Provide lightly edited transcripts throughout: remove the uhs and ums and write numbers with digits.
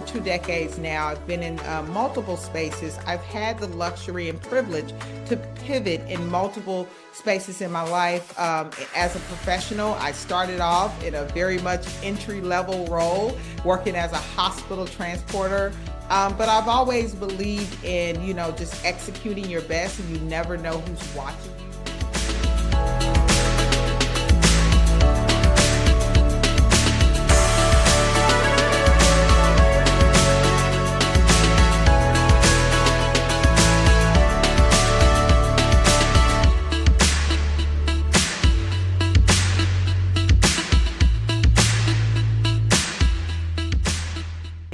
2 decades now. I've been in multiple spaces. I've had the luxury and privilege to pivot in multiple spaces in my life. As a professional, I started off in a very much entry level role, working as a hospital transporter. But I've always believed in, just executing your best, and you never know who's watching you.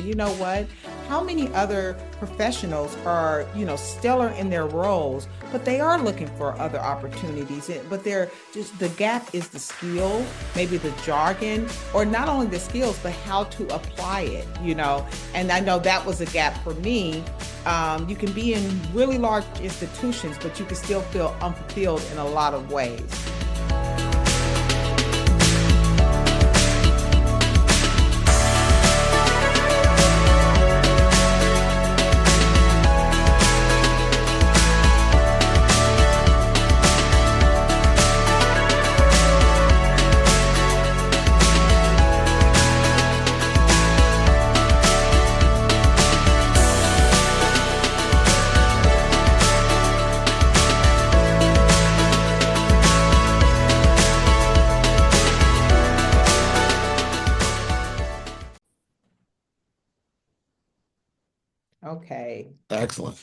You know what? How many other professionals are, stellar in their roles, but they are looking for other opportunities. But they're just, the gap is the skill, maybe the jargon, or not only the skills, but how to apply it. And I know that was a gap for me. You can be in really large institutions, but you can still feel unfulfilled in a lot of ways. Okay. Excellent.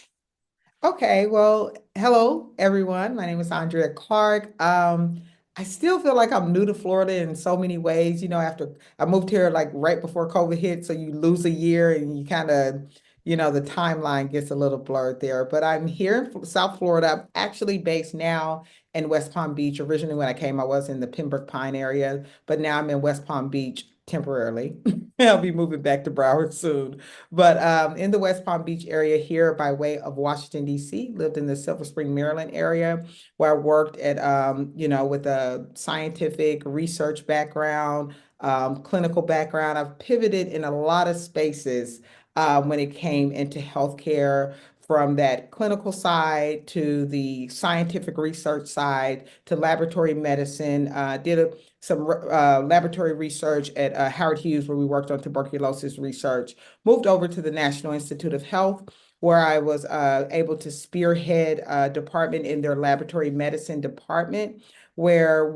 Okay, well, hello everyone. My name is Andrea Clark. I still feel like I'm new to Florida in so many ways. After I moved here like right before COVID hit, so you lose a year and you kind of, the timeline gets a little blurred there. But I'm here in South Florida. I'm actually based now in West Palm Beach. Originally, when I came, I was in the Pembroke Pine area, but now I'm in West Palm Beach temporarily. I'll be moving back to Broward soon. But in the West Palm Beach area here by way of Washington, D.C., lived in the Silver Spring, Maryland area where I worked at, with a scientific research background, clinical background. I've pivoted in a lot of spaces when it came into healthcare, from that clinical side to the scientific research side to laboratory medicine. Did some laboratory research at Howard Hughes, where we worked on tuberculosis research. Moved over to the National Institute of Health, where I was able to spearhead a department in their laboratory medicine department, where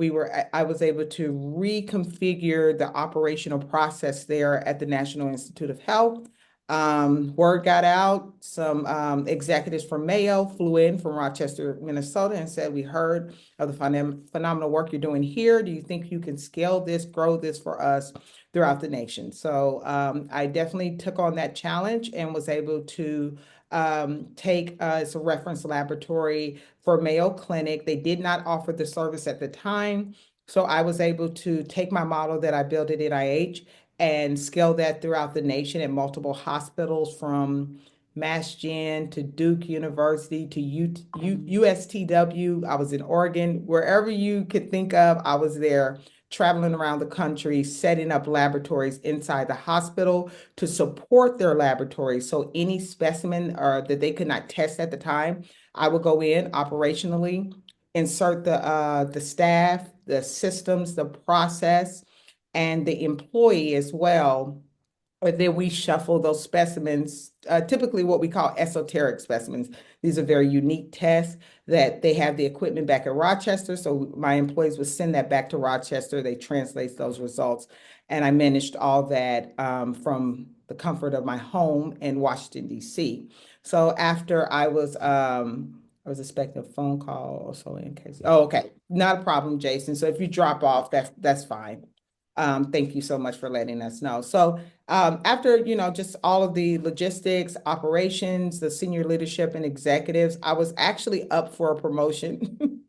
I was able to reconfigure the operational process there at the National Institute of Health. Word got out. Some executives from Mayo flew in from Rochester, Minnesota, and said, "We heard of the phenomenal work you're doing here. Do you think you can scale this, grow this for us throughout the nation?" So I definitely took on that challenge and was able to take as a reference laboratory for Mayo Clinic. They did not offer the service at the time. So I was able to take my model that I built at NIH and scale that throughout the nation at multiple hospitals, from Mass Gen to Duke University to USTW. I was in Oregon, wherever you could think of, I was there, traveling around the country, setting up laboratories inside the hospital to support their laboratories. So any specimen that they could not test at the time, I would go in operationally, insert the staff, the systems, the process, and the employee as well. Or then we shuffle those specimens, typically what we call esoteric specimens. These are very unique tests that they have the equipment back in Rochester. So my employees would send that back to Rochester. They translate those results. And I managed all that from the comfort of my home in Washington, D.C. So after I was expecting a phone call also in case. Oh, okay. Not a problem, Jason. So if you drop off, that's fine. Thank you so much for letting us know. So after, just all of the logistics, operations, the senior leadership and executives, I was actually up for a promotion.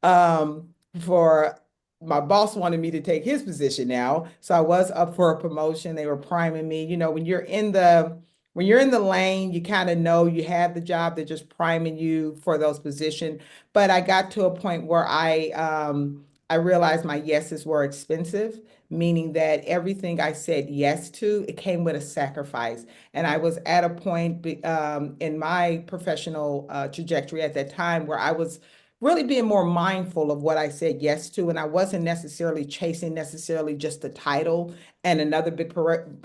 For my boss wanted me to take his position now. So I was up for a promotion. They were priming me. When you're in the lane, you kind of know you have the job. They're just priming you for those positions. But I got to a point where I realized my yeses were expensive, meaning that everything I said yes to, it came with a sacrifice. And I was at a point in my professional trajectory at that time where I was really being more mindful of what I said yes to. And I wasn't necessarily chasing necessarily just the title and another big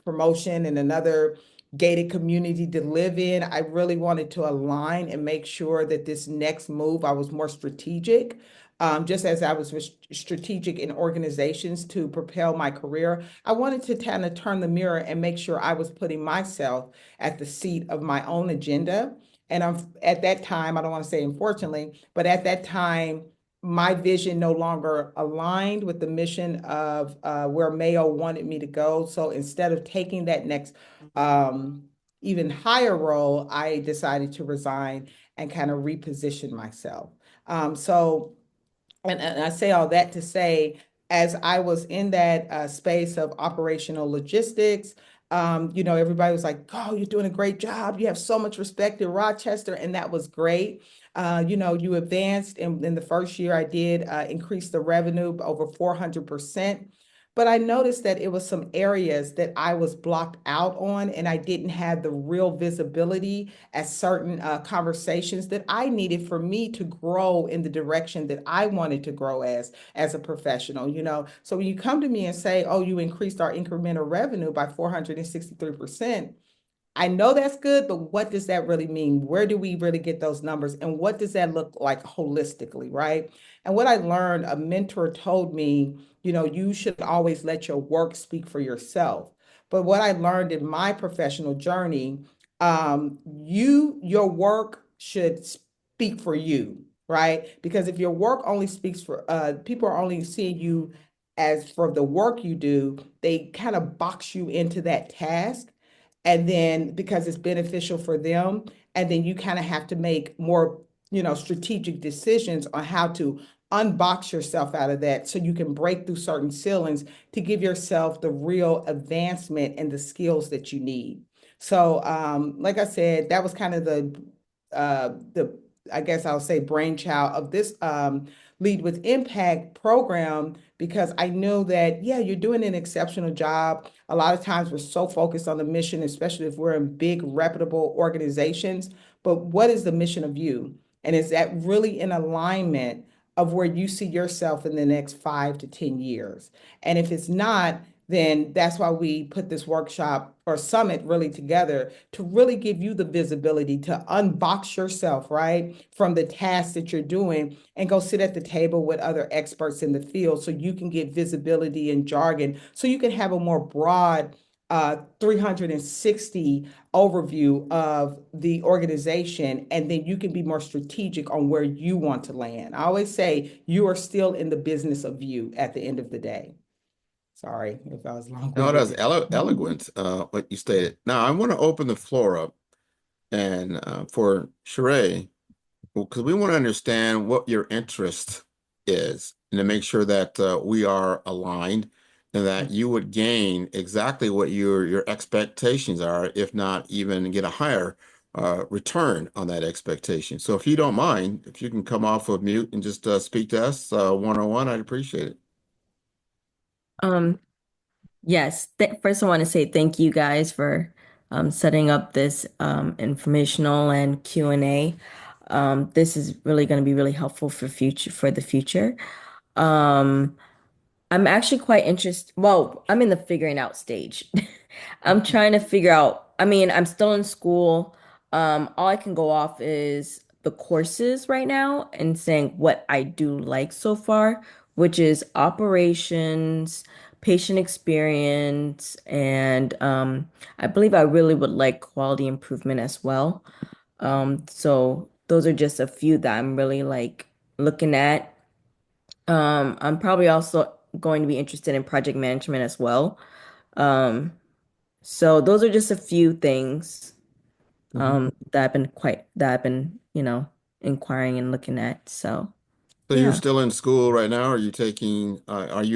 promotion and another gated community to live in. I really wanted to align and make sure that this next move, I was more strategic. Just as I was strategic in organizations to propel my career, I wanted to kind of turn the mirror and make sure I was putting myself at the seat of my own agenda. And at that time, I don't want to say unfortunately, but at that time, my vision no longer aligned with the mission of where Mayo wanted me to go. So instead of taking that next um, even higher role, I decided to resign and kind of reposition myself. So and I say all that to say, as I was in that space of operational logistics, everybody was like, "Oh, you're doing a great job. You have so much respect in Rochester," and that was great. You advanced in the first year. I did increase the revenue over 400%. But I noticed that it was some areas that I was blocked out on, and I didn't have the real visibility at certain conversations that I needed for me to grow in the direction that I wanted to grow as a professional, So when you come to me and say, "Oh, you increased our incremental revenue by 463%," I know that's good, but what does that really mean? Where do we really get those numbers? And what does that look like holistically, right? And what I learned, a mentor told me, you should always let your work speak for yourself. But what I learned in my professional journey, your work should speak for you, right? Because if your work only speaks for, people are only seeing you as for the work you do, they kind of box you into that task and then because it's beneficial for them, and then you kind of have to make more strategic decisions on how to unbox yourself out of that so you can break through certain ceilings to give yourself the real advancement and the skills that you need. So like I said, that was kind of the I guess I'll say brainchild of this Lead with Impact program, because I know that, yeah, you're doing an exceptional job. A lot of times we're so focused on the mission, especially if we're in big, reputable organizations. But what is the mission of you? And is that really in alignment of where you see yourself in the next 5 to 10 years? And if it's not, then that's why we put this workshop or summit really together to really give you the visibility to unbox yourself, right, from the tasks that you're doing and go sit at the table with other experts in the field so you can get visibility and jargon so you can have a more broad 360 overview of the organization, and then you can be more strategic on where you want to land. I always say you are still in the business of you at the end of the day. Sorry if I was No, that was long-winded. eloquent, what you stated. Now, I want to open the floor up and for Sheree, because we want to understand what your interest is and to make sure that we are aligned and that you would gain exactly what your expectations are, if not even get a higher return on that expectation. So if you don't mind, if you can come off of mute and just speak to us one-on-one, I'd appreciate it. Um, yes. First, I want to say thank you guys for setting up this informational and Q&A. This is really going to be really helpful for the future. Um, I'm actually quite interested. Well, I'm in the figuring out stage. I'm trying to figure out, I mean, I'm still in school. All I can go off is the courses right now and saying what I do like so far, which is operations, patient experience, and I believe I really would like quality improvement as well. So those are just a few that I'm really like looking at. I'm probably also going to be interested in project management as well. Um, so those are just a few things Mhm. that I've been, inquiring and looking at. So So you're yeah. still in school right now? Are you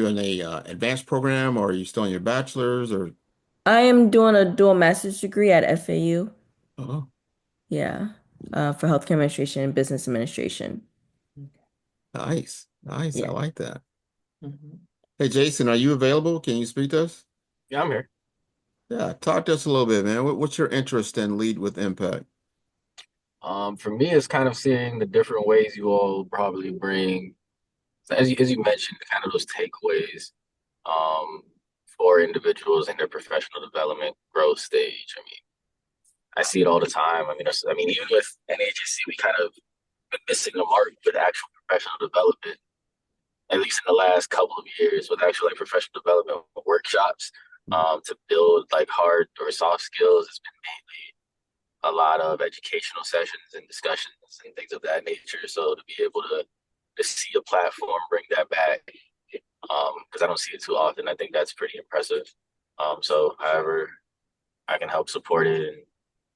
in a advanced program or are you still in your bachelor's or? I am doing a dual master's degree at FAU. Oh, Yeah. For healthcare administration and business administration. nice. Nice. I Yeah. like that. Mhm. Hey, Jason, are you available? Can you speak to us? Yeah, I'm here. Yeah, talk to us a little bit, man. What's your interest in Lead with Impact? For me, it's kind of seeing the different ways you all probably bring, as you mentioned, kind of those takeaways, um, for individuals in their professional development growth stage. I mean, I see it all the time. I mean, even with NHSC, we kind of been missing the mark with actual professional development, at least in the last couple of years, with actual like professional development workshops, to build like hard or soft skills. It's been a lot of educational sessions and discussions and things of that nature. So to be able to see a platform bring that back, because I don't see it too often, I think that's pretty impressive. So however I can help support it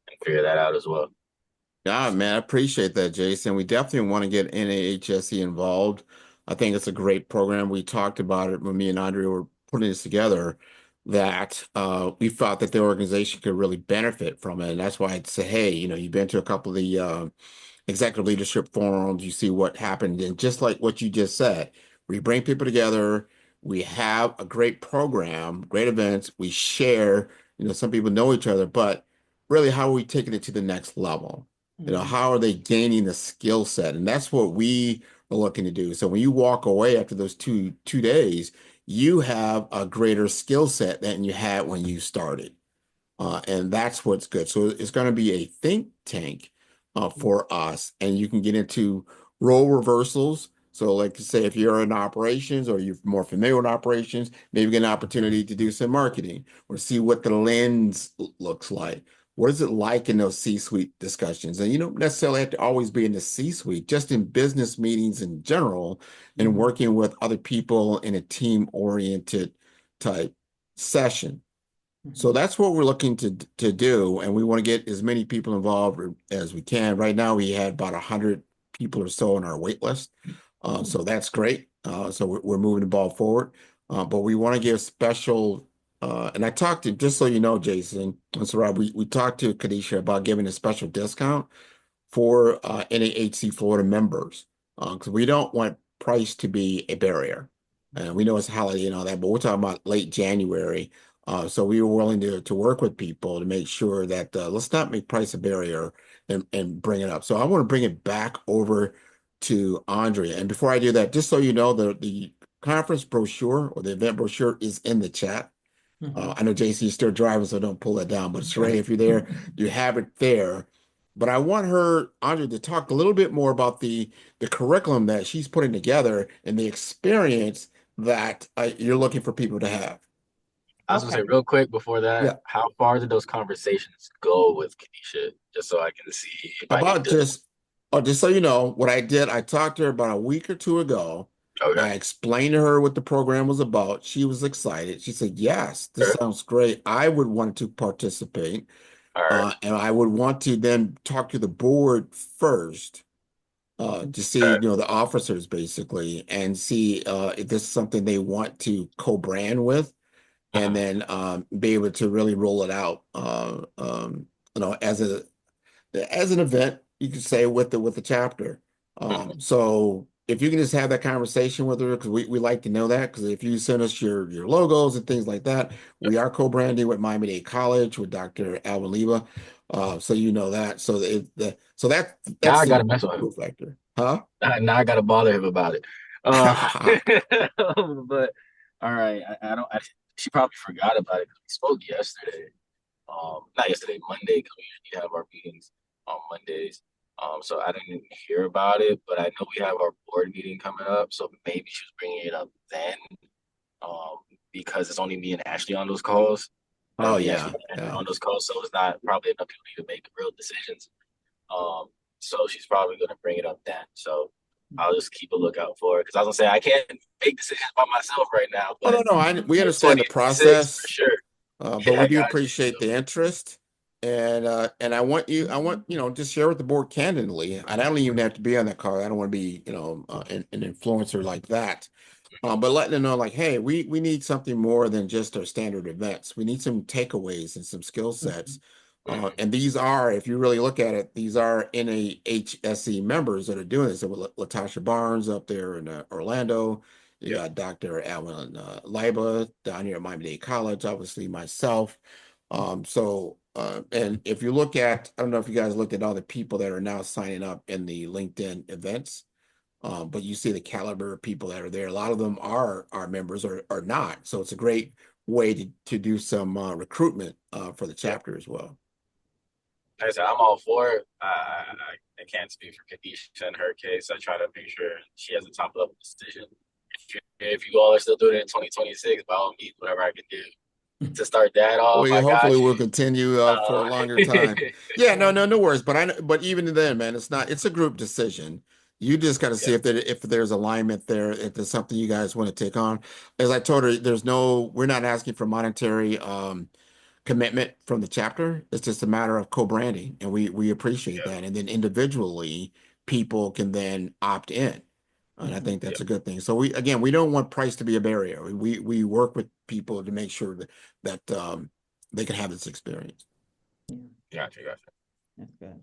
and figure that out as well. Yeah, man, I appreciate that, Jason. We definitely want to get NAHSE involved. I think it's a great program. We talked about it when me and Andre were putting this together, that we thought that the organization could really benefit from it. And that's why I'd say, hey, you've been to a couple of the executive leadership forums, you see what happened. And just like what you just said, we bring people together, we have a great program, great events, we share, some people know each other, but really, how are we taking it to the next level? Mhm. How are they gaining the skill set? And that's what we are looking to do. So when you walk away after those two days, you have a greater skill set than you had when you started. And that's what's good. So it's going to be a think tank for us, and you can get into role reversals. So, like to say, if you're in operations or you're more familiar with operations, maybe get an opportunity to do some marketing or see what the lens looks like. What is it like in those C-suite discussions? And you don't necessarily have to always be in the C-suite, just in business meetings in general, and Mhm. working with other people in a team-oriented type session. So Mhm. that's what we're looking to do, and we want to get as many people involved as we can. Right now, we had about 100 people or so on our wait list, so that's great. So we're moving the ball forward, but we want to give special. And I talked to, just so you know, Jason and so Rob, we talked to Kadisha about giving a special discount for NAHC Florida members, because we don't want price to be a barrier. And we know it's a holiday and all that, but we're talking about late January. So we were willing to work with people to make sure that let's not make price a barrier and bring it up. So I want to bring it back over to Andrea. And before I do that, just so you know, the conference brochure or the event brochure is in the chat. Mhm. I know JC is still driving, so don't pull that down. But Sheree, if you're there, you have it there. But I want her, Andrea, to talk a little bit more about the curriculum that she's putting together and the experience that you're looking for people to have. I was gonna say Okay. real quick before that, Yeah. how far did those conversations go with Kenisha? Just so I can see if I need About to. just so you know, what I did, I talked to her about a week or two ago. Okay. I explained to her what the program was about. She was excited. She said, yes, this Okay. sounds great. I would want to participate. All right. And I would want to then talk to the board first to see, Okay. the officers basically, and see if this is something they want to co-brand with, and Uh-huh. then be able to really roll it out, as an event, you could say with the chapter. Mhm. So if you can just have that conversation with her, because we like to know that, because if you send us your logos and things like that, we are co-branding with Miami-Dade College with Dr. Alvin Leva. So you know that. So Now that's I the gotta mess with him. cool factor. Huh? Now I gotta bother him about it. Uh, but all right, I don't. She probably forgot about it because we spoke yesterday. Not yesterday, Monday, because we usually have our meetings on Mondays. So I didn't hear about it, but I know we have our board meeting coming up. So maybe she was bringing it up then. Um, because it's only me and Ashley on those calls. Oh Me, Ashley, yeah, and Andrew yeah. on those calls, so it's not probably enough people to make real decisions. Um, so she's probably going to bring it up then. So I'll just keep a lookout for it because I was gonna say I can't make decisions by myself right now, Oh but no, no, we for understand the 2026 for process. sure. But Yeah, we I do got you. appreciate the interest. And I want, just share with the board candidly. And I don't even have to be on that call. I don't want to be, an influencer like that. But letting them know, like, hey, we need something more than just our standard events. We need some takeaways and some skill sets. Mhm. And these are, if you really look at it, these are NAHSE members that are doing this. So with Latasha Barnes up there in Orlando, You Yep. got Dr. Alan Leiba down here at Miami-Dade College, obviously myself. And if you look at, I don't know if you guys looked at all the people that are now signing up in the LinkedIn events, but you see the caliber of people that are there. A lot of them are our members or not. So it's a great way to do some recruitment for the Yep. chapter as well. Like I said, I'm all for it. I can't speak for Kadisha in her case. I try to make sure she has a top level decision. If you all are still doing it in 2026, by all means, whatever I can do to start that off, Well, yeah, I got hopefully we'll you. continue for a longer time. Yeah, no worries. But even then, man, it's a group decision. You just got to see Yeah, if there's alignment there, if there's something you guys want to take on. As I told her, we're not asking for monetary commitment from the chapter. It's just a matter of co-branding, and we appreciate yeah, that. And then individually, people can then opt in. And I Mhm. think yeah. that's a good thing. So we don't want price to be a barrier. We work with people to make sure that they can have this experience. Yeah, Gotcha. that's good.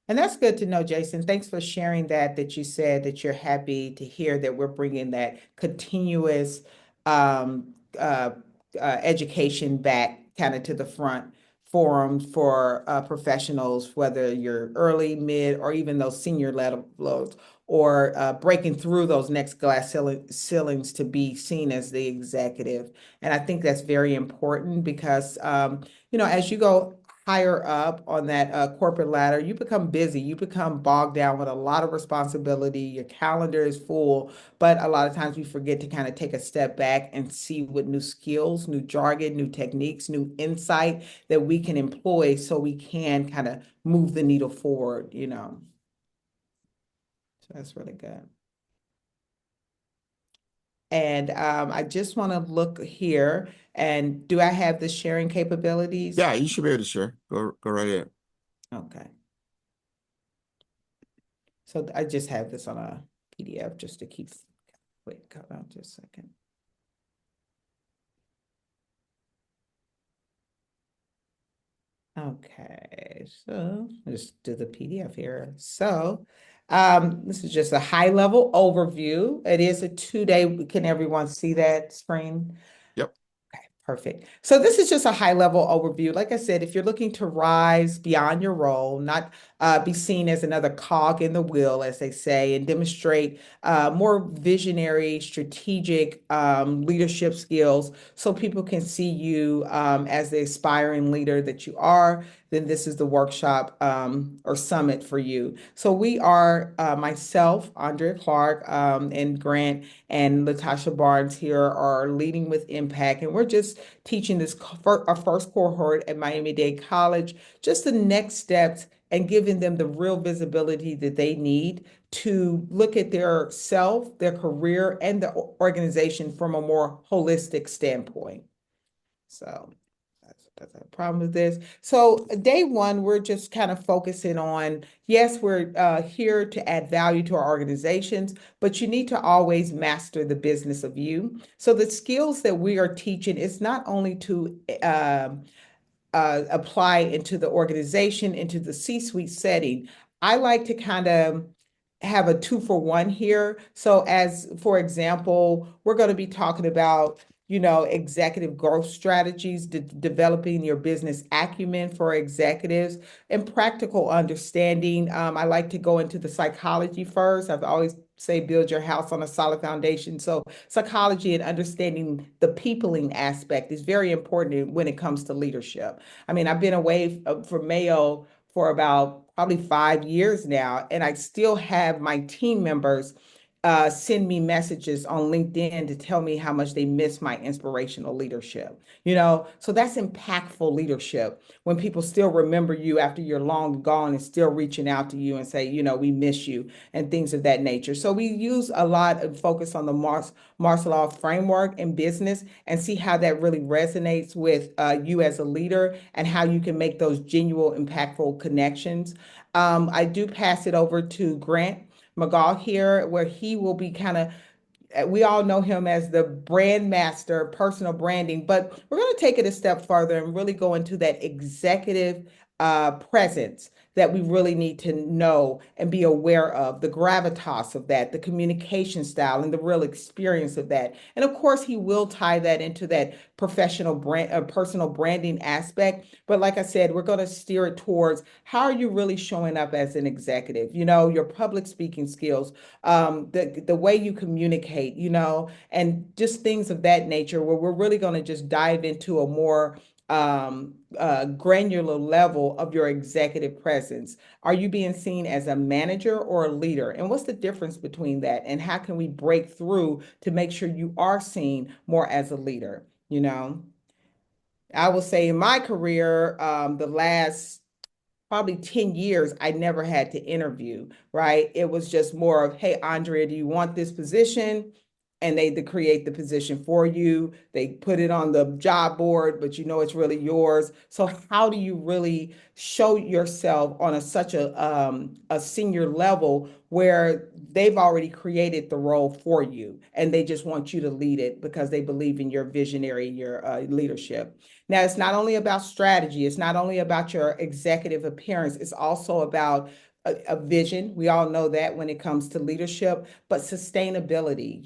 And that's good to know, Jason. Thanks for sharing that you said that you're happy to hear that we're bringing that continuous um, uh, education back kind of to the front forums for professionals, whether you're early, mid, or even those senior levels, or breaking through those next glass ceilings to be seen as the executive. And I think that's very important because, as you go higher up on that corporate ladder, you become busy. You become bogged down with a lot of responsibility. Your calendar is full, but a lot of times we forget to kind of take a step back and see what new skills, new jargon, new techniques, new insight that we can employ so we can kind of move the needle forward. So that's really good. And I just want to look here. And do I have the sharing capabilities? Yeah, you should be able to share. Go right ahead. Okay. So I just have this on a PDF just to keep, wait, hold on just a second. Okay, so let's do the PDF here. So this is just a high level overview. It is a 2-day, can everyone see that screen? Yep. Okay, perfect. So this is just a high level overview. Like I said, if you're looking to rise beyond your role, not be seen as another cog in the wheel, as they say, and demonstrate more visionary, strategic leadership skills so people can see you as the aspiring leader that you are, then this is the workshop or summit for you. So we are myself, Andrea Clark, and Grant and Latasha Barnes here are leading with impact. And we're just teaching our first cohort at Miami-Dade College, just the next steps and giving them the real visibility that they need to look at their self, their career, and the organization from a more holistic standpoint. So that's a problem with this. So day one, we're just kind of focusing on, yes, we're here to add value to our organizations, but you need to always master the business of you. So the skills that we are teaching is not only to apply into the organization, into the C-suite setting. I like to kind of have a 2-for-1 here. So as for example, we're going to be talking about executive growth strategies, developing your business acumen for executives, and practical understanding. I like to go into the psychology first. I've always say build your house on a solid foundation. So psychology and understanding the peopling aspect is very important when it comes to leadership. I mean, I've been away from Mayo for about probably 5 years now, and I still have my team members send me messages on LinkedIn to tell me how much they miss my inspirational leadership. So that's impactful leadership when people still remember you after you're long gone and still reaching out to you and say, we miss you and things of that nature. So we use a lot of focus on the Maslow's framework in business and see how that really resonates with you as a leader and how you can make those genuine, impactful connections. I do pass it over to Grant McGaw here, where he will be kind of, we all know him as the brand master, personal branding, but we're going to take it a step further and really go into that executive presence that we really need to know and be aware of, the gravitas of that, the communication style, and the real experience of that. And of course, he will tie that into that professional brand, personal branding aspect. But like I said, we're going to steer it towards how are you really showing up as an executive? Your public speaking skills, the way you communicate, and just things of that nature, where we're really going to just dive into a more granular level of your executive presence. Are you being seen as a manager or a leader? And what's the difference between that? And how can we break through to make sure you are seen more as a leader? I will say in my career, the last probably 10 years, I never had to interview, right? It was just more of, hey, Andrea, do you want this position? And they create the position for you. They put it on the job board, but it's really yours. So how do you really show yourself on such a senior level where they've already created the role for you and they just want you to lead it because they believe in your visionary, your leadership? Now, it's not only about strategy, it's not only about your executive appearance, it's also about a vision. We all know that when it comes to leadership, but sustainability,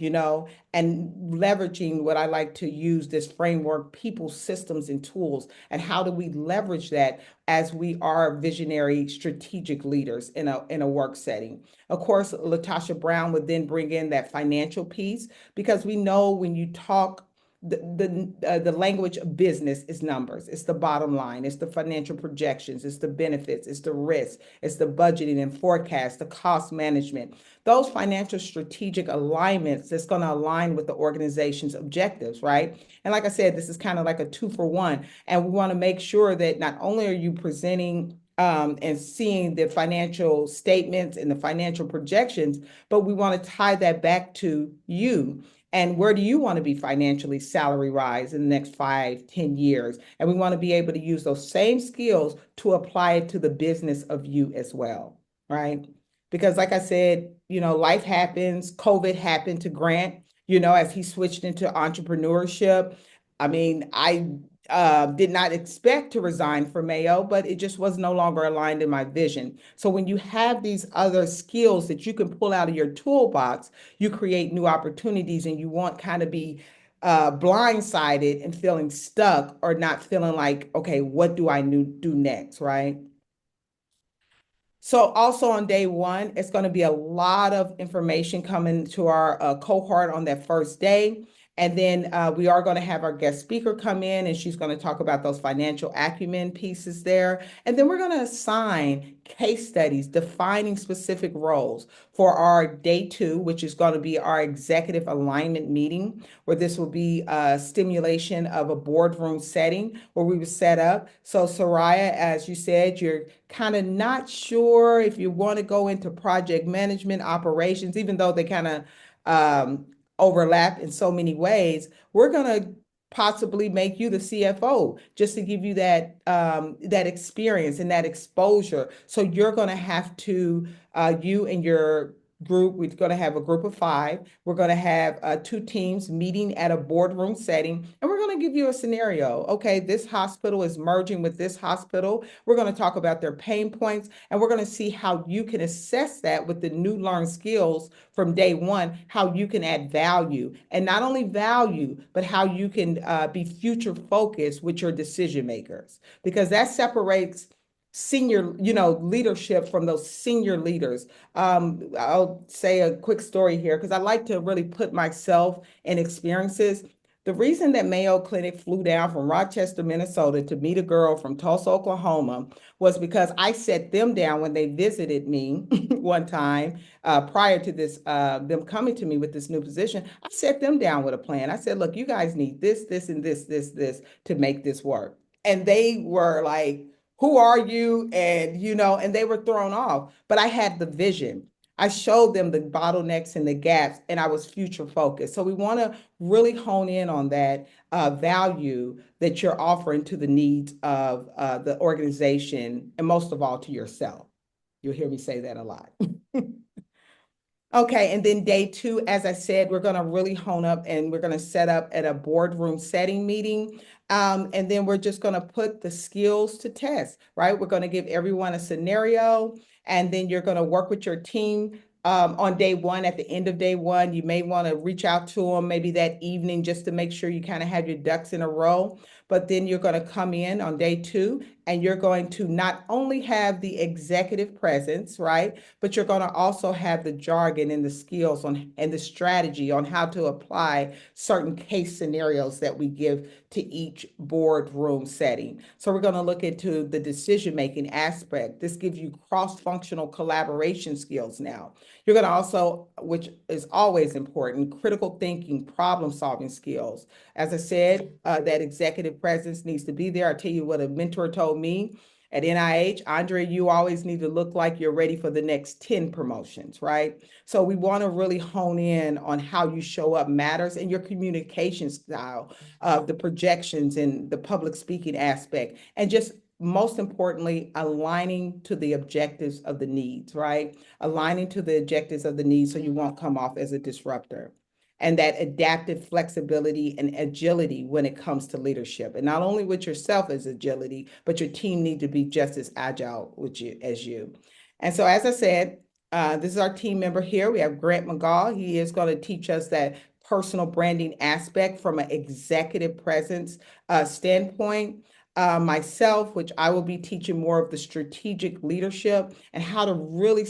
and leveraging what I like to use this framework, people, systems, and tools. And how do we leverage that as we are visionary, strategic leaders in a work setting? Of course, Latasha Brown would then bring in that financial piece, because we know when you talk, the language of business is numbers. It's the bottom line. It's the financial projections. It's the benefits. It's the risk. It's the budgeting and forecast, the cost management. Those financial strategic alignments that's going to align with the organization's objectives, right? And like I said, this is kind of like a 2-for-1. And we want to make sure that not only are you presenting and seeing the financial statements and the financial projections, but we want to tie that back to you. And where do you want to be financially, salary rise in the next 5, 10 years? And we want to be able to use those same skills to apply it to the business of you as well, right? Because like I said, life happens. COVID happened to Grant, as he switched into entrepreneurship. I mean, I did not expect to resign from Mayo, but it just was no longer aligned in my vision. So when you have these other skills that you can pull out of your toolbox, you create new opportunities, and you won't kind of be blindsided and feeling stuck, or not feeling like, okay, what do I do next, right? So also on day one, it's going to be a lot of information coming to our cohort on that first day. And then we are going to have our guest speaker come in, and she's going to talk about those financial acumen pieces there. And then we're going to assign case studies defining specific roles for our day 2, which is going to be our executive alignment meeting, where this will be a stimulation of a boardroom setting where we would set up. So Soraya, as you said, you're kind of not sure if you want to go into project management operations, even though they kind of overlap in so many ways. We're going to possibly make you the CFO just to give you that that experience and that exposure. So you're going to have to you and your group, we're going to have a group of 5. We're going to have 2 teams meeting at a boardroom setting, and we're going to give you a scenario. Okay, this hospital is merging with this hospital. We're going to talk about their pain points, and we're going to see how you can assess that with the new learned skills from day 1, how you can add value, and not only value, but how you can be future focused with your decision makers, because that separates senior, leadership from those senior leaders. I'll say a quick story here, because I like to really put myself in experiences. The reason that Mayo Clinic flew down from Rochester, Minnesota to meet a girl from Tulsa, Oklahoma, was because I set them down when they visited me one time prior to this, them coming to me with this new position. I set them down with a plan. I said, look, you guys need this, this, and this to make this work. And they were like, who are you? And they were thrown off, but I had the vision. I showed them the bottlenecks and the gaps, and I was future focused. So we want to really hone in on that value that you're offering to the needs of the organization, and most of all to yourself. You'll hear me say that a lot. Okay, and then day two, as I said, we're going to really hone up and we're going to set up at a boardroom setting meeting. And then we're just going to put the skills to test, right? We're going to give everyone a scenario, and then you're going to work with your team on day one. At the end of day one, you may want to reach out to them maybe that evening just to make sure you kind of have your ducks in a row. But then you're going to come in on day two and you're going to not only have the executive presence, right? But you're going to also have the jargon and the skills on and the strategy on how to apply certain case scenarios that we give to each boardroom setting. So we're going to look into the decision-making aspect. This gives you cross-functional collaboration skills now. You're going to also, which is always important, critical thinking, problem-solving skills. As I said, that executive presence needs to be there. I tell you what a mentor told me at NIH, Andre, you always need to look like you're ready for the next 10 promotions, right? So we want to really hone in on how you show up matters and your communication style, the projections and the public speaking aspect, and just most importantly, aligning to the objectives of the needs, right? Aligning to the objectives of the needs so you won't come off as a disruptor. And that adaptive flexibility and agility when it comes to leadership. And not only with yourself as agility, but your team need to be just as agile with you as you. And so, as I said, this is our team member here. We have Grant McGaw. He is going to teach us that personal branding aspect from an executive presence standpoint. Myself, which I will be teaching more of the strategic leadership and how to really,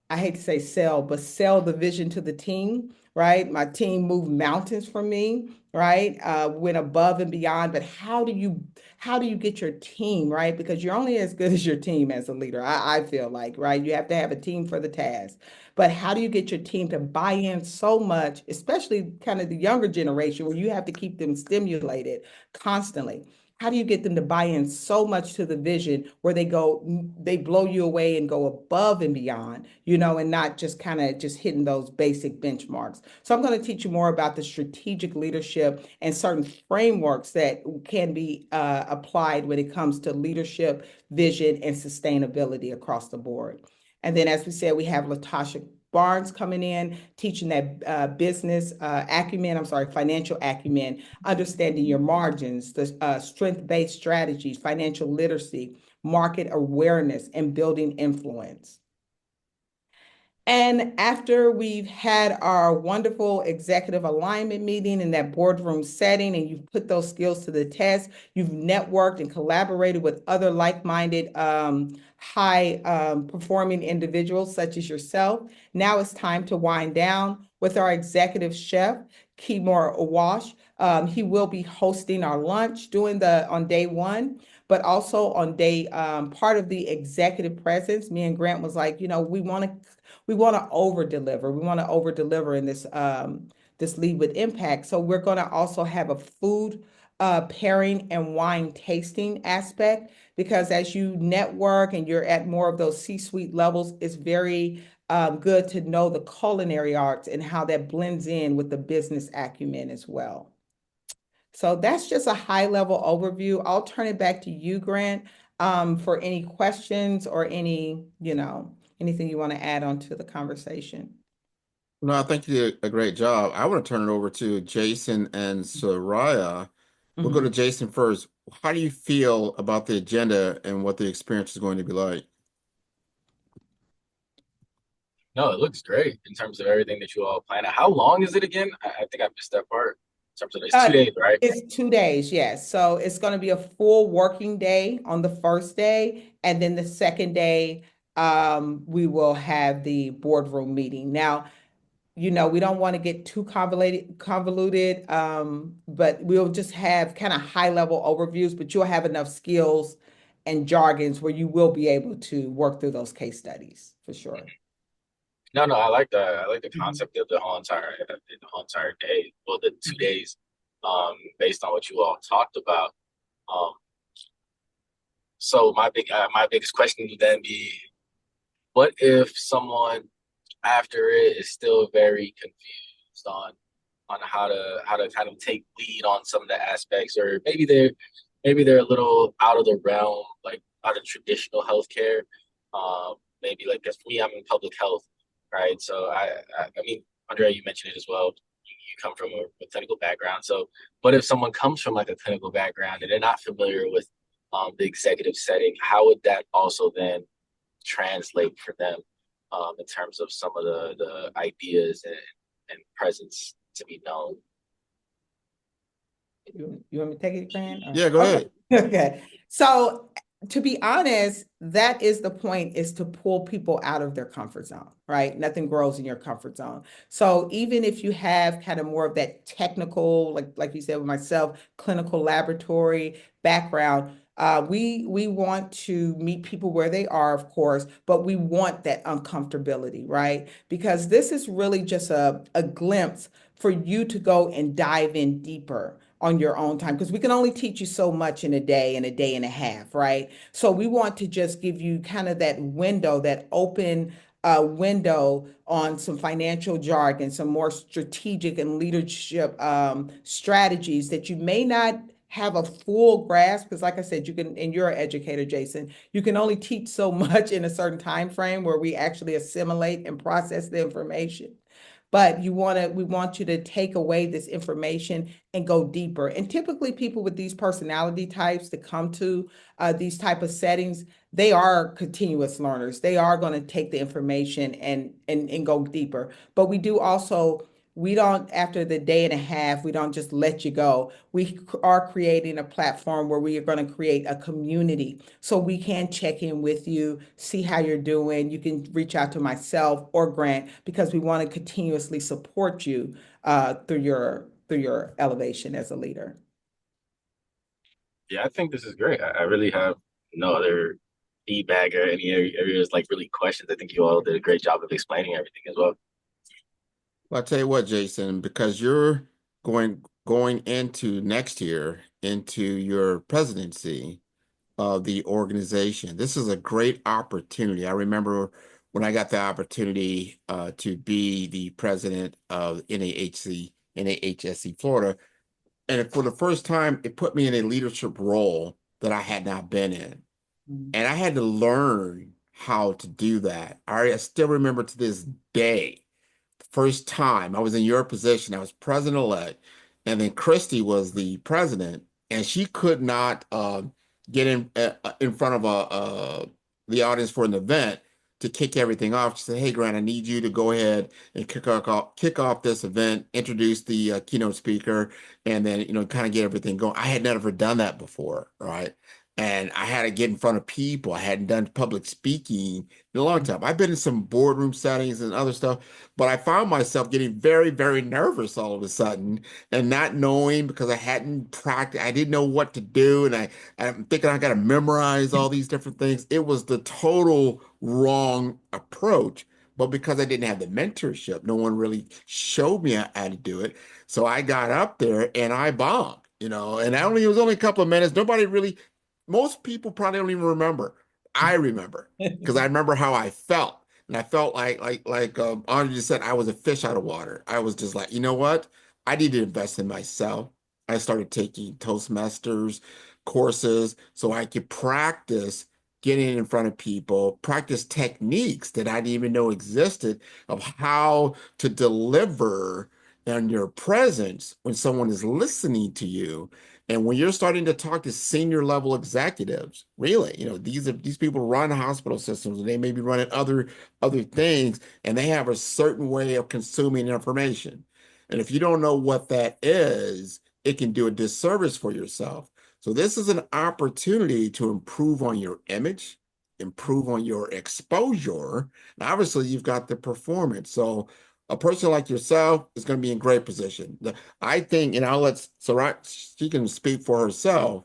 I hate to say sell, but sell the vision to the team, right? My team moved mountains for me, right? Went above and beyond. But how do you get your team, right? Because you're only as good as your team as a leader. I feel like, right? You have to have a team for the task. But how do you get your team to buy in so much, especially kind of the younger generation where you have to keep them stimulated constantly? How do you get them to buy in so much to the vision where they blow you away and go above and beyond, and not just kind of just hitting those basic benchmarks. So I'm going to teach you more about the strategic leadership and certain frameworks that can be applied when it comes to leadership, vision, and sustainability across the board. And then, as we said, we have Latasha Barnes coming in, teaching that business acumen, financial acumen, understanding your margins, the strength-based strategies, financial literacy, market awareness, and building influence. And after we've had our wonderful executive alignment meeting in that boardroom setting, and you've put those skills to the test, you've networked and collaborated with other like-minded, high performing individuals such as yourself. Now it's time to wind down with our executive chef, Kimor Awash. He will be hosting our lunch on day one, but also on day part of the executive presence. Me and Grant was like, we want to over deliver. We want to over deliver in this lead with impact. So we're going to also have a food pairing and wine tasting aspect, because as you network and you're at more of those C-suite levels, it's very good to know the culinary arts and how that blends in with the business acumen as well. So that's just a high level overview. I'll turn it back to you, Grant, for any questions or anything you want to add on to the conversation. No, I think you did a great job. I want to turn it over to Jason and Soraya. We'll go to Jason first. How do you feel about the agenda and what the experience is going to be like? No, it looks great in terms of everything that you all plan. How long is it again? I think I missed that part. In terms of it's 2 days, right? It's 2 days, yes. So it's going to be a full working day on the first day, and then the second day, we will have the boardroom meeting. Now, we don't want to get too convoluted, but we'll just have kind of high level overviews, but you'll have enough skills and jargons where you will be able to work through those case studies for sure. No, I like that. I like the Mhm. concept of the whole entire day. Well, the 2 days, based on what you all talked about. Um, so my biggest question would then be, what if someone after it is still very confused on how to kind of take lead on some of the aspects, or maybe they're a little out of the realm, like out of traditional healthcare. Maybe like, because for me, I'm in public health. right? So I mean, Andrea, you mentioned it as well. You come from a clinical background. So, but if someone comes from like a clinical background and they're not familiar with the executive setting, how would that also then translate for them in terms of some of the ideas and presence to be known? You want me to take it, Grant? Yeah, go Okay. ahead. Okay. So to be honest, that is the point, is to pull people out of their comfort zone, right? Nothing grows in your comfort zone. So even if you have kind of more of that technical, like you said with myself, clinical laboratory background, we want to meet people where they are, of course, but we want that uncomfortability, right? Because this is really just a glimpse for you to go and dive in deeper on your own time, because we can only teach you so much in a day and a day and a half, right? So we want to just give you kind of that window, that open window on some financial jargon, some more strategic and leadership strategies that you may not have a full grasp, because like I said, you can, and you're an educator, Jason, you can only teach so much in a certain time frame where we actually assimilate and process the information. But we want you to take away this information and go deeper. And typically people with these personality types that come to these type of settings, they are continuous learners. They are going to take the information and go deeper. But we don't, after the day and a half, we don't just let you go. We are creating a platform where we are going to create a community so we can check in with you, see how you're doing. You can reach out to myself or Grant, because we want to continuously support you through your elevation as a leader. Yeah, I think this is great. I really have no other feedback or any areas like really questions. I think you all did a great job of explaining everything as well. Well, I'll tell you what, Jason, because you're going into next year into your presidency of the organization. This is a great opportunity. I remember when I got the opportunity to be the president of NAHSE Florida, and for the first time, it put me in a leadership role that I had not been in. Mm. And I had to learn how to do that. I still remember to this day, the first time I was in your position, I was president-elect, and then Christy was the president, and she could not get in front of the audience for an event to kick everything off. She said, "Hey, Grant, I need you to go ahead and kick off this event, introduce the keynote speaker, and then kind of get everything going." I had never done that before, right? And I had to get in front of people. I hadn't done public speaking in a long time. I've been in some boardroom settings and other stuff, but I found myself getting very, very nervous all of a sudden and not knowing, because I hadn't practiced. I didn't know what to do. And I'm thinking I got to memorize all these different things. It was the total wrong approach. But because I didn't have the mentorship, no one really showed me how to do it. So I got up there and I bombed, and it was only a couple of minutes. Most people probably don't even remember. I remember, because I remember how I felt. And I felt like Andre just said, I was a fish out of water. I was just like, you know what? I need to invest in myself. I started taking Toastmasters courses so I could practice getting in front of people, practice techniques that I didn't even know existed of how to deliver and your presence when someone is listening to you. And when you're starting to talk to senior level executives, really, these people run hospital systems, and they may be running other things, and they have a certain way of consuming information. And if you don't know what that is, it can do a disservice for yourself. So this is an opportunity to improve on your image, improve on your exposure. And obviously, you've got the performance. So a person like yourself is going to be in great position. I think, and I'll let Sarat, she can speak for herself,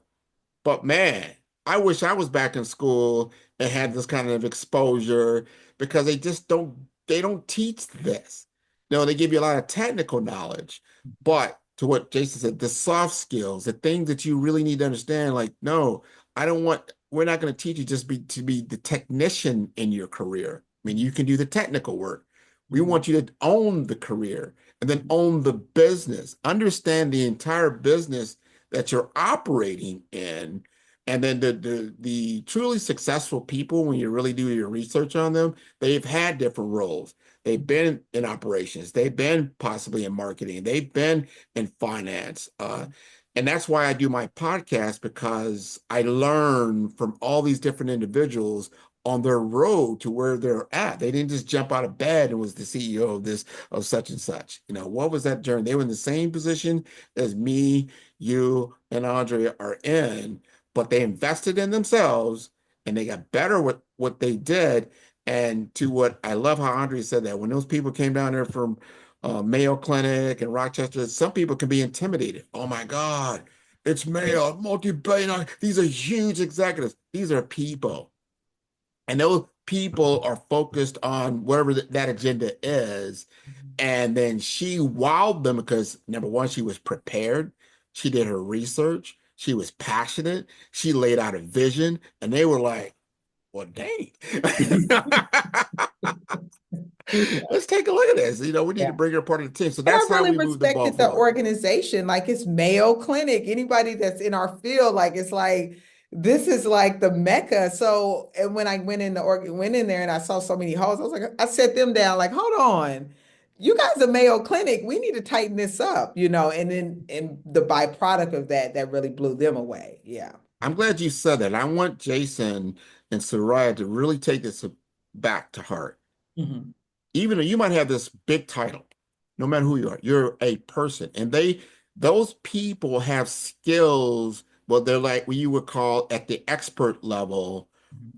but man, I wish I was back in school and had this kind of exposure, because they don't teach this. They give you a lot of technical knowledge, but to what Jason said, the soft skills, the things that you really need to understand, like, no, we're not going to teach you to be the technician in your career. I mean, you can do the technical work. We want you to own the career and then own the business, understand the entire business that you're operating in. And then the truly successful people, when you really do your research on them, they've had different roles. They've been in operations. They've been possibly in marketing. They've been in finance. And that's why I do my podcast, because I learn from all these different individuals on their road to where they're at. They didn't just jump out of bed and was the CEO of this, of such and such. You know, what was that journey? They were in the same position as me, you, and Andrea are in, but they invested in themselves and they got better with what they did. And to what I love how Andrea said that when those people came down there from Mayo Clinic and Rochester, some people can be intimidated. Oh my God, it's Mayo, multi-billion. These are huge executives. These are people. And those people are focused on whatever that agenda is. And then she wowed them because, number one, she was prepared. She did her research. She was passionate. She laid out a vision. And they were like, well, dang. Let's take a look at this. You know, we need to Yeah. bring her part of the team. So And I that's how really we move the ball respected the forward. organization. Like it's Mayo Clinic. Anybody that's in our field, like it's like this is like the mecca. So, and when I went in went in there and I saw so many holes, I was like, I set them down. Like, hold on, you guys are Mayo Clinic. We need to tighten this up, you know. And then, and the byproduct of that, that really blew them away. Yeah. I'm glad you said that. I want Jason and Soraya to really take this back to heart. Mhm. Even though you might have this big title, no matter who you are, you're a person. And those people have skills, well, they're like what you would call at the expert level,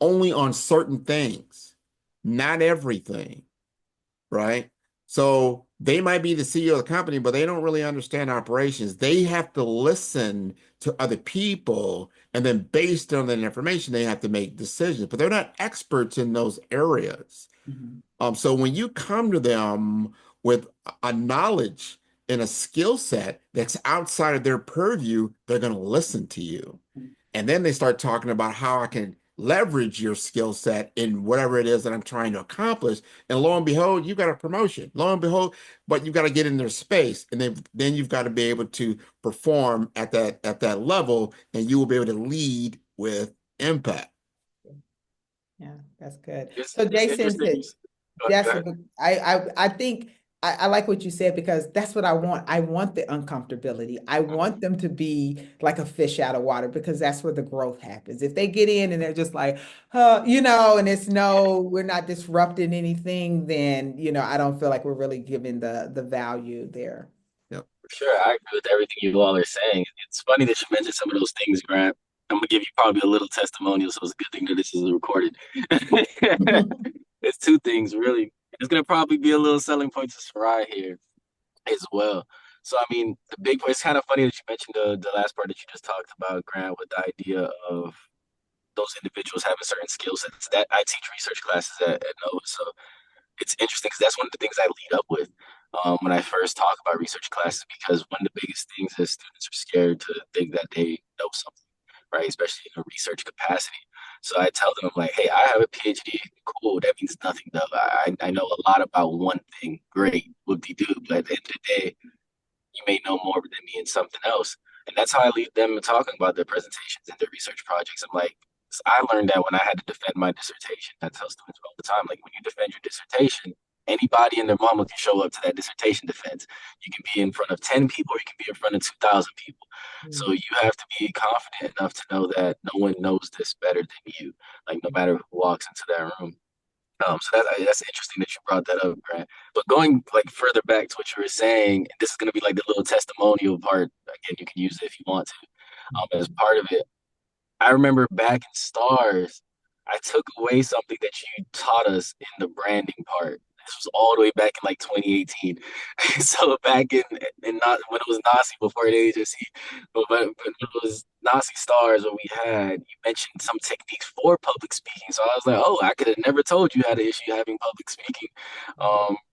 only on certain things, not everything, right? So they might be the CEO of the company, but they don't really understand operations. They have to listen to other people, and then based on that information, they have to make decisions, but they're not experts in those areas. Mhm. So when you come to them with a knowledge and a skill set that's outside of their purview, they're going to listen to you. And then they start talking about how I can leverage your skill set in whatever it is that I'm trying to accomplish. And lo and behold, you got a promotion. Lo and behold, but you've got to get in their space. And then you've got to be able to perform at that level, and you will be able to lead with impact. Yeah, that's good. It's So it's Jason, interesting. Go that's ahead. I think I like what you said because that's what I want. I want the uncomfortability. I want them to be like a fish out of water because that's where the growth happens. If they get in and they're just like, you know, and it's no, we're not disrupting anything, then you know, I don't feel like we're really giving the value there. Yep. For sure, I agree with everything you all are saying. It's funny that you mentioned some of those things, Grant. I'm gonna give you probably a little testimonial, so it's a good thing that this is recorded. It's two things really. It's gonna probably be a little selling point to Sarai here as well. So I mean, the big point. It's kind of funny that you mentioned the last part that you just talked about, Grant, with the idea of those individuals having certain skill sets. That I teach research classes at Nova, so it's interesting because that's one of the things I lead up with when I first talk about research classes, because one of the biggest things is students are scared to think that they know something, right? Especially in a research capacity. So I tell them, I'm like, hey, I have a PhD. Cool. That means nothing, though. I know a lot about one thing. Great. Whoop-de-doo. But at the end of the day, you may know more than me in something else. And that's how I lead them talking about their presentations and their research projects. I'm like, I learned that when I had to defend my dissertation. I tell students all the time, like when you defend your dissertation, anybody and their mama can show up to that dissertation defense. You can be in front of 10 people or you can be in front of 2,000 people. So you have to be confident enough to know that no one knows this better than you, like no matter who walks into that room. So that's interesting that you brought that up, Grant. But going like further back to what you were saying, and this is going to be like the little testimonial part. Again, you can use it if you want to. As part of it, I remember back in Stars, I took away something that you taught us in the branding part. This was all the way back in like 2018. So back in not when it was Nasi before the agency, but when it was Nasi Stars, what we had, you mentioned some techniques for public speaking. So I was like, oh, I could have never told you had an issue having public speaking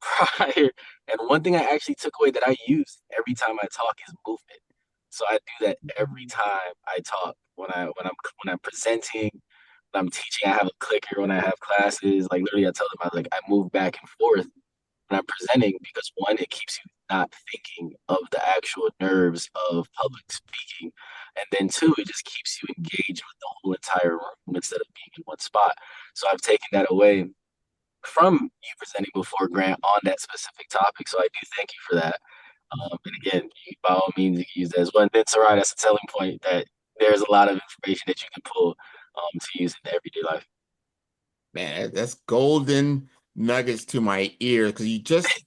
prior. And one thing I actually took away that I use every time I talk is movement. So I do that every time I talk. When I'm presenting, when I'm teaching, I have a clicker when I have classes. Like literally I tell them I move back and forth when I'm presenting because one, it keeps you not thinking of the actual nerves of public speaking. And then two, it just keeps you engaged with the whole entire room instead of being in one spot. So I've taken that away from you presenting before Grant on that specific topic. So I do thank you for that. And again, by all means, you can use that as well. And then, Sarai, that's a telling point that there's a lot of information that you can pull to use in everyday life. Man, that's golden nuggets to my ear because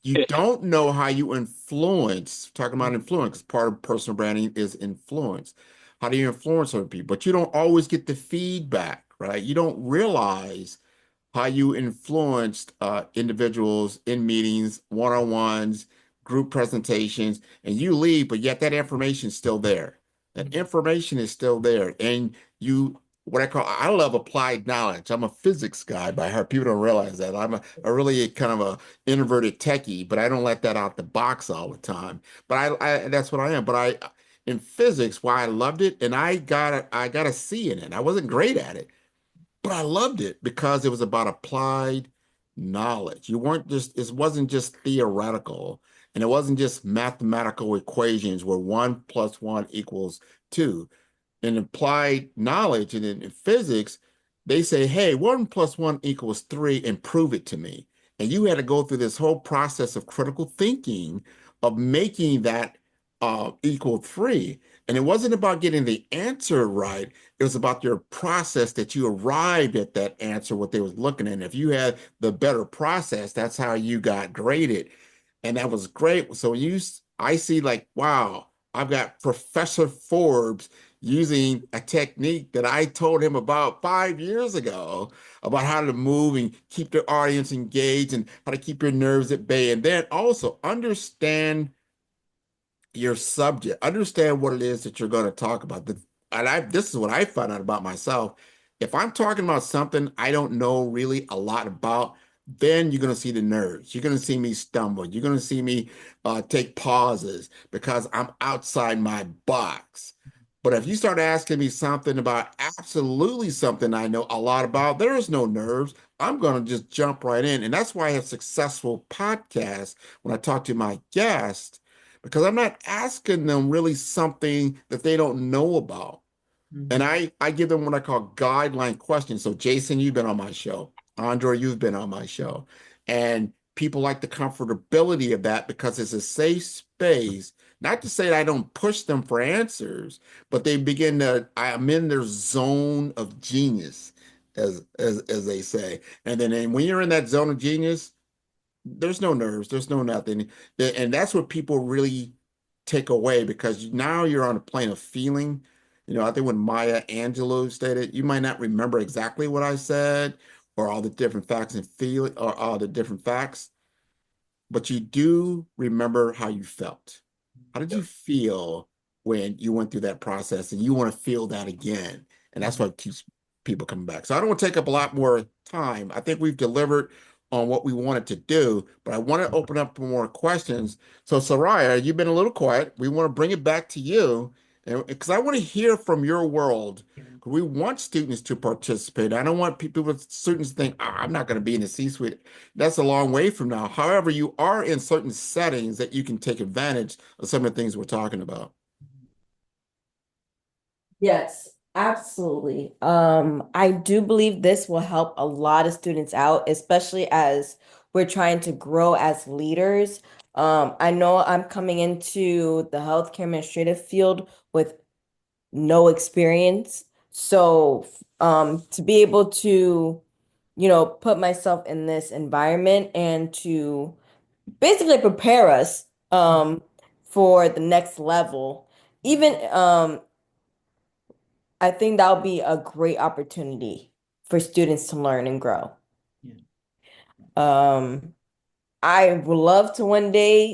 you don't know how you influence. Talking about influence, part of personal branding is influence. How do you influence other people? But you don't always get the feedback, right? You don't realize how you influenced individuals in meetings, one-on-ones, group presentations, and you leave, but yet that information is still there. That information is still there. And you, what I love applied knowledge. I'm a physics guy by heart. People don't realize that. I'm a really kind of a introverted techie, but I don't let that out the box all the time. But that's what I am. But in physics, why I loved it, and I got a C in it. I wasn't great at it, but I loved it because it was about applied knowledge. It wasn't just theoretical, and it wasn't just mathematical equations where 1 + 1 = 2. In applied knowledge and in physics, they say, hey, 1 + 1 = 3 and prove it to me. And you had to go through this whole process of critical thinking of making that equal 3. And it wasn't about getting the answer right. It was about your process that you arrived at that answer, what they was looking at. And if you had the better process, that's how you got graded. And that was great. So I see like, wow, I've got Professor Forbes using a technique that I told him about 5 years ago about how to move and keep the audience engaged and how to keep your nerves at bay. And then also understand your subject, understand what it is that you're going to talk about. This is what I found out about myself. If I'm talking about something I don't know really a lot about, then you're going to see the nerves. You're going to see me stumble. You're going to see me take pauses because I'm outside my box. But if you start asking me something about absolutely something I know a lot about, there is no nerves. I'm going to just jump right in. And that's why I have successful podcasts when I talk to my guests, because I'm not asking them really something that they don't know about. And I give them what I call guideline questions. So Jason, you've been on my show. Andre, you've been on my show. And people like the comfortability of that because it's a safe space. Not to say that I don't push them for answers, but I'm in their zone of genius, as they say. And when you're in that zone of genius, there's no nerves, there's no nothing. And that's what people really take away because now you're on a plane of feeling. I think when Maya Angelou stated, you might not remember exactly what I said or all the different facts and feel or all the different facts, but you do remember how you felt. How did you feel when you went through that process and you want to feel that again? And that's what keeps people coming back. So I don't want to take up a lot more time. I think we've delivered on what we wanted to do, but I want to open up for more questions. So Soraya, you've been a little quiet. We want to bring it back to you because I want to hear from your world. We want students to participate. I don't want students to think, I'm not going to be in the C-suite. That's a long way from now. However, you are in certain settings that you can take advantage of some of the things we're talking about. Yes, absolutely. I do believe this will help a lot of students out, especially as we're trying to grow as leaders. I know I'm coming into the healthcare administrative field with no experience. So, to be able to, put myself in this environment and to basically prepare us, for the next level, even, I think that would be a great opportunity for students to learn and grow. Yeah. I would love to one day,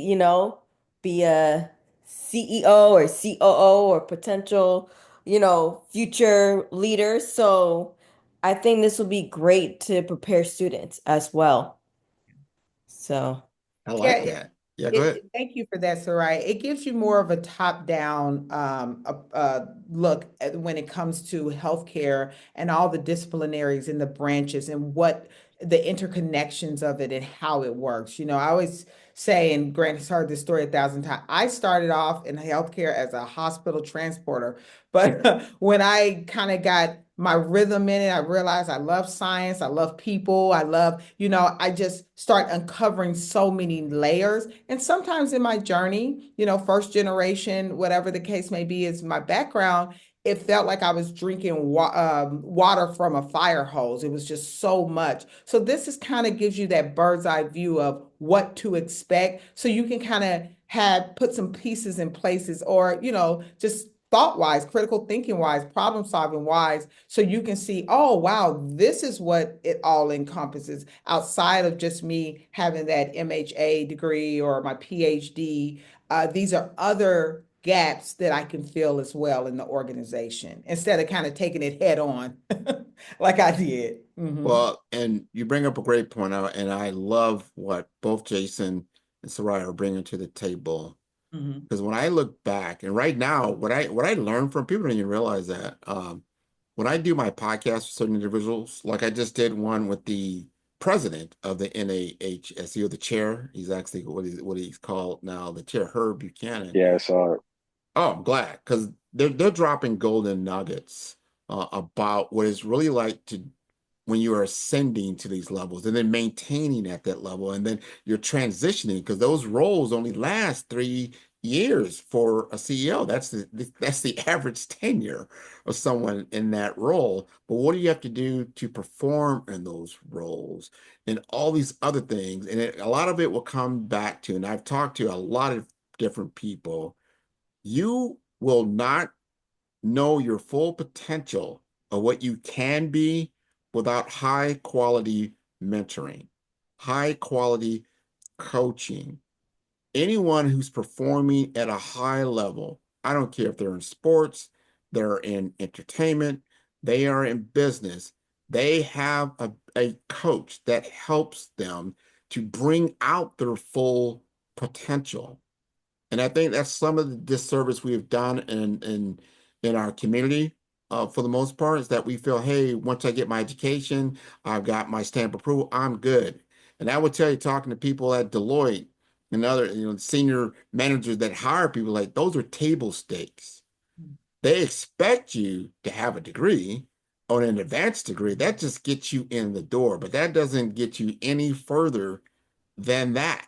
be a CEO or COO or potential, future leader. So I think this will be great to prepare students as well. So, I like Yeah, that. Yeah, go ahead. thank you for that, Sarai. It gives you more of a top-down look when it comes to healthcare and all the disciplinaries and the branches and what the interconnections of it and how it works. I always say, and Grant has heard this story 1,000 times. I started off in healthcare as a hospital transporter, but when I kind of got my rhythm in it, I realized I love science, I love people, I love, I just start uncovering so many layers. And sometimes in my journey, first generation, whatever the case may be, is my background. It felt like I was drinking water from a fire hose. It was just so much. So this is kind of gives you that bird's eye view of what to expect. So you can kind of put some pieces in places, or, just thought wise, critical thinking wise, problem solving wise. So you can see, oh, wow, this is what it all encompasses outside of just me having that MHA degree or my PhD. These are other gaps that I can fill as well in the organization instead of kind of taking it head on like I did. Well, and you bring up a great point, and I love what both Jason and Soraya are bringing to the table. Mhm. Because when I look back, and right now, what I learned from people don't even realize that when I do my podcast with certain individuals, like I just did one with the president of the NAHSE, or the chair. He's actually what he's called now, the chair, Herb Buchanan. Yeah, so Oh, I'm glad, because they're dropping golden nuggets about what it's really like to when you are ascending to these levels and then maintaining at that level, and then you're transitioning, because those roles only last 3 years for a CEO. That's the average tenure of someone in that role. But what do you have to do to perform in those roles and all these other things? And a lot of it will come back to, and I've talked to a lot of different people, you will not know your full potential of what you can be without high quality mentoring, high quality coaching. Anyone who's performing at a high level, I don't care if they're in sports, they're in entertainment, they are in business, they have a coach that helps them to bring out their full potential. And I think that's some of the disservice we have done in our community, for the most part, is that we feel, hey, once I get my education, I've got my stamp of approval, I'm good. And I would tell you, talking to people at Deloitte and other, senior managers that hire people, like, those are table stakes. They expect you to have a degree or an advanced degree. That just gets you in the door, but that doesn't get you any further than that.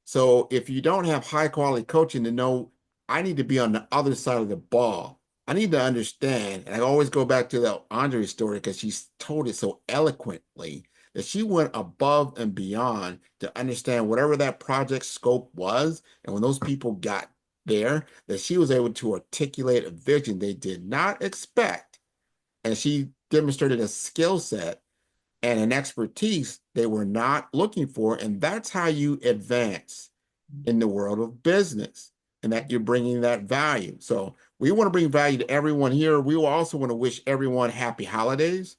So if you don't have high quality coaching to know, I need to be on the other side of the ball. I need to understand. And I always go back to the Andre story, because she's told it so eloquently, that she went above and beyond to understand whatever that project scope was. And when those people got there, that she was able to articulate a vision they did not expect. And she demonstrated a skill set and an expertise they were not looking for. And that's how you advance in the world of business, and that you're bringing that value. So we want to bring value to everyone here. We also want to wish everyone happy holidays.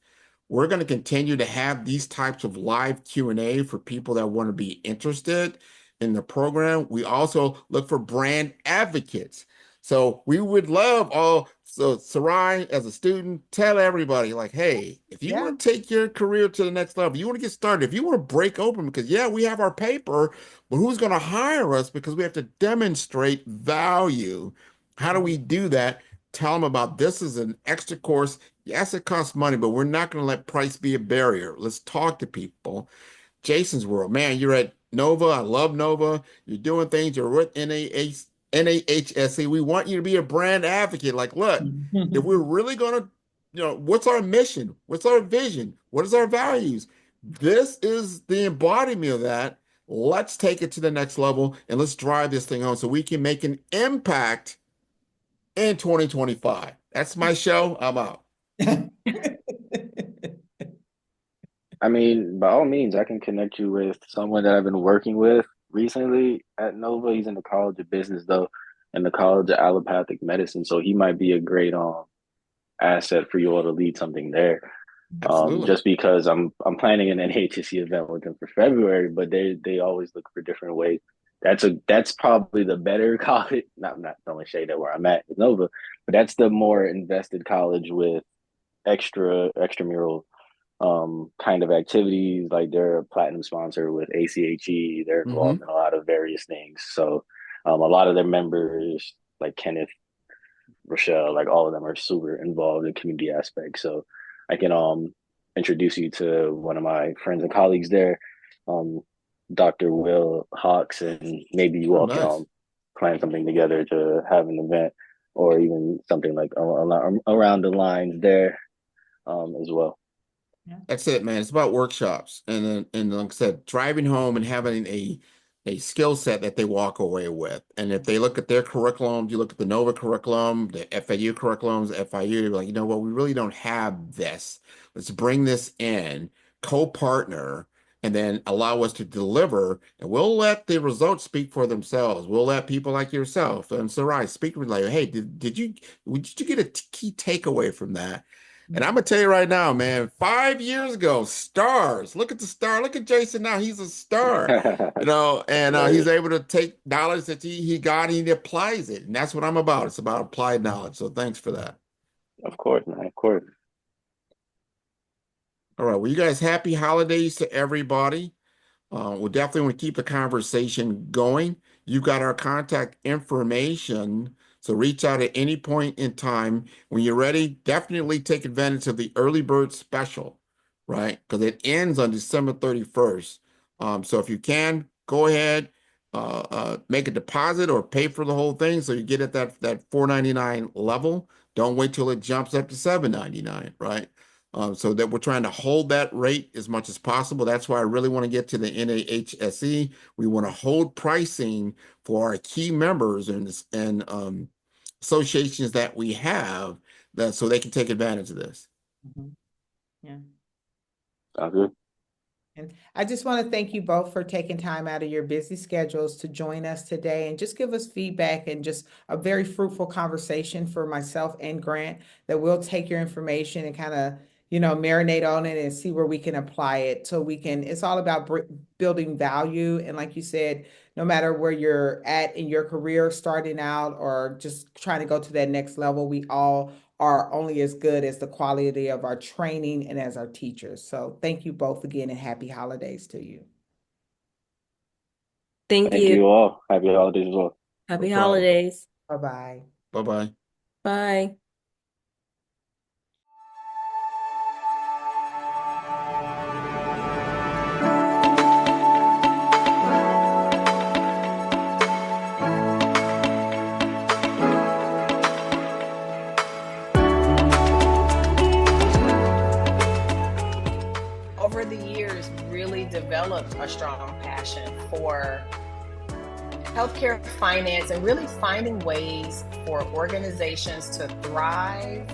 We're going to continue to have these types of live Q&A for people that want to be interested in the program. We also look for brand advocates. So we would love so Sarai, as a student, tell everybody, like, hey, if you want to take your career to the next level, you want to get started, if you want to break open, because yeah, we have our paper, but who's going to hire us? Because we have to demonstrate value. How do we do that? Tell them about this is an extra course. Yes, it costs money, but we're not going to let price be a barrier. Let's talk to people. Jason's World, man, you're at Nova. I love Nova. You're doing things. You're with NAHSE. We want you to be a brand advocate. Like, look, if we're really going to, what's our mission? What's our vision? What is our values? This is the embodiment of that. Let's take it to the next level, and let's drive this thing home so we can make an impact in 2025. That's my show. I'm out. I mean, by all means, I can connect you with someone that I've been working with recently at Nova. He's in the College of Business, though, and the College of Allopathic Medicine. So he might be a great asset for you all to lead something there. Absolutely. Just because I'm planning an NHSC event with them for February, but they always look for different ways. That's probably the better college. Not throwing shade at where I'm at Nova, but that's the more invested college with extramural kind of activities. Like they're a platinum sponsor with ACHE. They're Mm-hmm. involved in a lot of various things. So a lot of their members, like Kenneth, Rochelle, like all of them are super involved in community aspects. So I can introduce you to one of my friends and colleagues there, um, Dr. Will Hawks, and maybe you Oh, all can nice. plan something together to have an event or even something like around the lines there as well. That's it, man. It's about workshops, and then, and like I said, driving home and having a skill set that they walk away with. And if they look at their curriculum, you look at the Nova curriculum, the FAU curriculums, FIU, like, you know what, we really don't have this. Let's bring this in, co-partner, and then allow us to deliver. And we'll let the results speak for themselves. We'll let people like yourself and Sarai speak with, like, hey, did you get a key takeaway from that? And I'm gonna tell you right now, man, 5 years ago, stars. Look at the star. Look at Jason now. He's a star, you know, and he's Right. able to take knowledge that he got and he applies it. And that's what I'm about. It's about applied knowledge. So thanks for that. Of course, man. Of course. All right. Well, you guys, happy holidays to everybody. We'll definitely want to keep the conversation going. You've got our contact information, so reach out at any point in time. When you're ready, definitely take advantage of the early bird special, right? Because it ends on December 31st. So if you can, go ahead, make a deposit or pay for the whole thing so you get at that $4.99 level. Don't wait till it jumps up to $7.99, right? So that we're trying to hold that rate as much as possible. That's why I really want to get to the NAHSE. We want to hold pricing for our key members and associations that we have, that so they can take advantage of this. Mhm. Yeah. Sounds good. And I just want to thank you both for taking time out of your busy schedules to join us today and just give us feedback and just a very fruitful conversation for myself and Grant, that we'll take your information and kind of, marinate on it and see where we can apply it so we can, it's all about building value. And like you said, no matter where you're at in your career, starting out or just trying to go to that next level, we all are only as good as the quality of our training and as our teachers. So thank you both again and happy holidays to you. Thank Thank you. you all. Happy holidays as well. Happy No problem. holidays. Bye-bye. Bye-bye. Bye. Over the years, really developed a strong passion for healthcare finance and really finding ways for organizations to thrive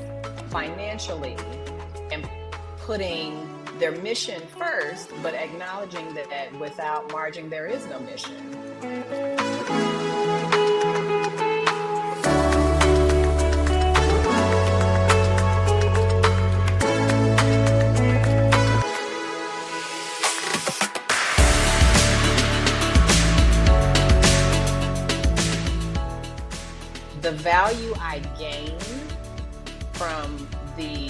financially and putting their mission first, but acknowledging that without margin, there is no mission. The value I gain from the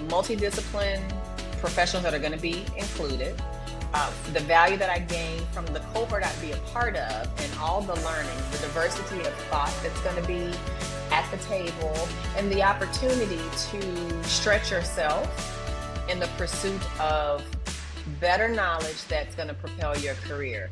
multidiscipline professionals that are going to be included, the value that I gain from the cohort I'd be a part of, and all the learning, the diversity of thought that's going to be at the table, and the opportunity to stretch yourself in the pursuit of better knowledge that's going to propel your career.